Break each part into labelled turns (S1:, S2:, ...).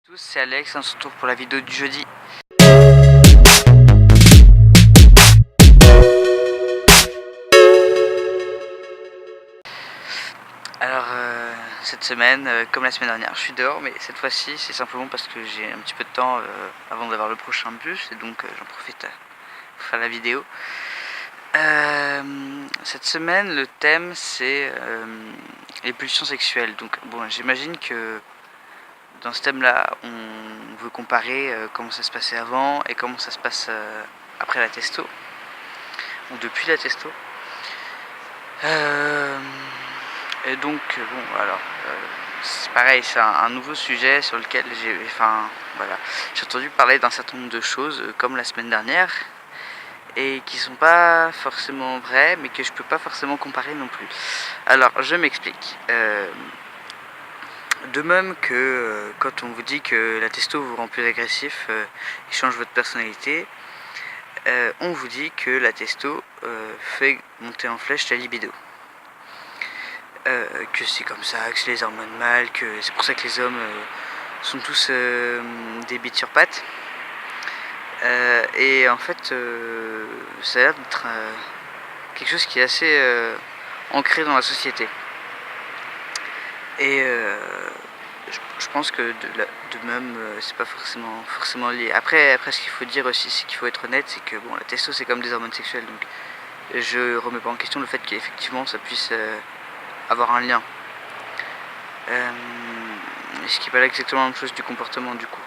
S1: Tous, c'est Alex, on se retrouve pour la vidéo du jeudi. Alors cette semaine, comme la semaine dernière, je suis dehors, mais cette fois-ci c'est simplement parce que j'ai un petit peu de temps avant d'avoir le prochain bus, et donc j'en profite pour faire la vidéo. Cette semaine, le thème c'est les pulsions sexuelles. Donc bon, j'imagine que dans ce thème-là, on veut comparer comment ça se passait avant et comment ça se passe après la testo, ou depuis la testo. Et donc, bon, alors, c'est pareil, c'est un nouveau sujet sur lequel j'ai entendu parler d'un certain nombre de choses, comme la semaine dernière, et qui sont pas forcément vraies, mais que je peux pas forcément comparer non plus. Alors, je m'explique. De même que quand on vous dit que la testo vous rend plus agressif et change votre personnalité, on vous dit que la testo fait monter en flèche la libido. Que c'est comme ça, que c'est les hormones mâles, que c'est pour ça que les hommes sont tous des bites sur pattes. Et en fait, ça a l'air d'être quelque chose qui est assez ancré dans la société. Et je pense que de même, c'est pas forcément lié. Après, ce qu'il faut dire aussi, c'est qu'il faut être honnête, c'est que bon, la testo c'est comme des hormones sexuelles, donc je remets pas en question le fait qu'effectivement ça puisse avoir un lien. Ce qui n'est pas exactement la même chose du comportement du coup.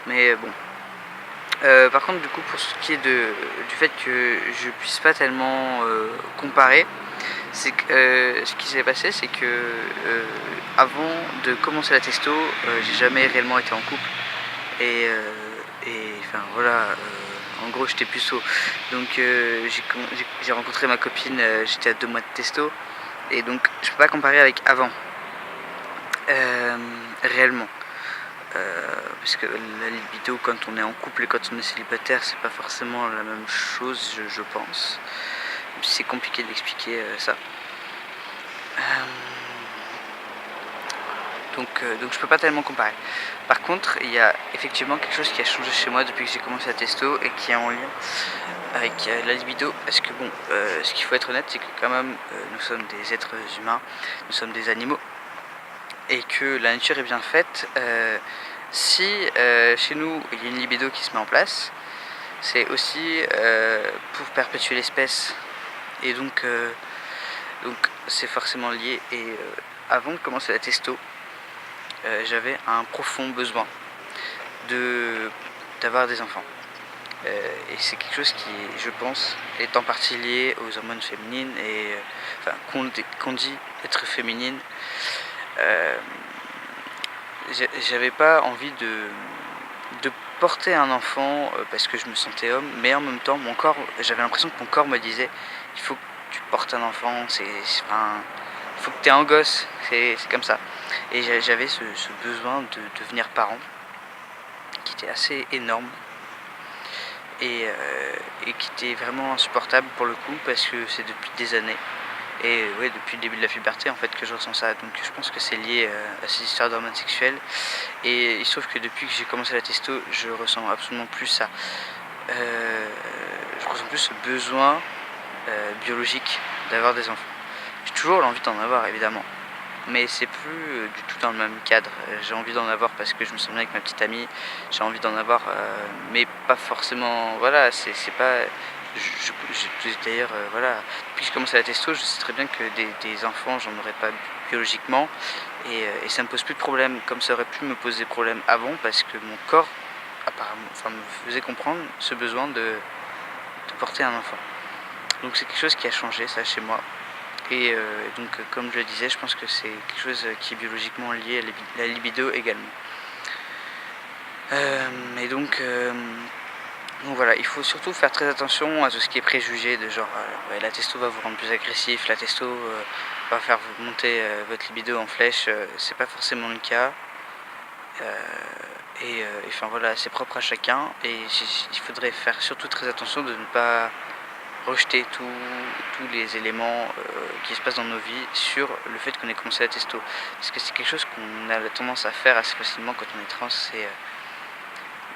S1: Mais bon. Par contre, du coup, pour ce qui est du fait que je puisse pas tellement comparer, c'est que ce qui s'est passé, c'est que avant de commencer la testo, j'ai jamais réellement été en couple. Et enfin voilà, en gros j'étais puceau. Donc j'ai rencontré ma copine, j'étais à 2 mois de testo. Et donc je peux pas comparer avec avant. Réellement. Parce que la libido quand on est en couple et quand on est célibataire, c'est pas forcément la même chose, je pense. C'est compliqué d'expliquer ça. Donc je peux pas tellement comparer. Par contre, il y a effectivement quelque chose qui a changé chez moi depuis que j'ai commencé la testo et qui est en lien avec la libido. Parce que bon, ce qu'il faut être honnête, c'est que quand même, nous sommes des êtres humains, nous sommes des animaux, et que la nature est bien faite. Si chez nous il y a une libido qui se met en place, c'est aussi pour perpétuer l'espèce, et donc c'est forcément lié. Et avant de commencer la testo, j'avais un profond besoin d'avoir des enfants. Et c'est quelque chose qui, je pense, est en partie lié aux hormones féminines et qu'on dit être féminine. J'avais pas envie de porter un enfant parce que je me sentais homme, mais en même temps, j'avais l'impression que mon corps me disait il faut que tu portes un enfant, il faut que tu aies un gosse, c'est comme ça. Et j'avais ce besoin de devenir parent qui était assez énorme et qui était vraiment insupportable pour le coup, parce que c'est depuis des années. Et ouais, depuis le début de la puberté en fait que je ressens ça. Donc je pense que c'est lié à ces histoires d'hormones sexuelles. Et il se trouve que depuis que j'ai commencé la testo, je ressens absolument plus ça. Je ressens plus ce besoin biologique d'avoir des enfants. J'ai toujours l'envie d'en avoir évidemment, mais c'est plus du tout dans le même cadre. J'ai envie d'en avoir parce que je me sens bien avec ma petite amie. J'ai envie d'en avoir, mais pas forcément. Voilà, c'est pas. D'ailleurs, voilà, depuis que je commence à la testo, je sais très bien que des enfants, j'en aurais pas biologiquement, et ça me pose plus de problème, comme ça aurait pu me poser des problèmes avant, parce que mon corps, apparemment, me faisait comprendre ce besoin de porter un enfant. Donc c'est quelque chose qui a changé, ça, chez moi. Et donc, comme je le disais, je pense que c'est quelque chose qui est biologiquement lié à la libido également. Et donc voilà, il faut surtout faire très attention à tout ce qui est préjugé de genre ouais, la testo va vous rendre plus agressif, la testo va faire vous monter votre libido en flèche. C'est pas forcément le cas. Enfin voilà, c'est propre à chacun, et il faudrait faire surtout très attention de ne pas rejeter tous les éléments qui se passent dans nos vies sur le fait qu'on ait commencé la testo. Parce que c'est quelque chose qu'on a la tendance à faire assez facilement quand on est trans,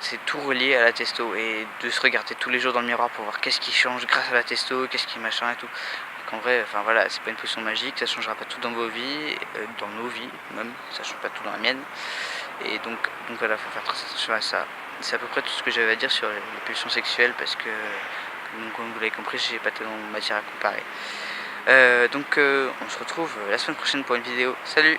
S1: c'est tout relié à la testo et de se regarder tous les jours dans le miroir pour voir qu'est-ce qui change grâce à la testo, qu'est-ce qui machin et tout. Donc en vrai, enfin voilà, c'est pas une potion magique, ça changera pas tout dans vos vies, dans nos vies même, ça change pas tout dans la mienne. Et donc voilà, faut faire très attention à ça. C'est à peu près tout ce que j'avais à dire sur les pulsions sexuelles parce que, donc, comme vous l'avez compris, j'ai pas tellement de matière à comparer. On se retrouve la semaine prochaine pour une vidéo. Salut!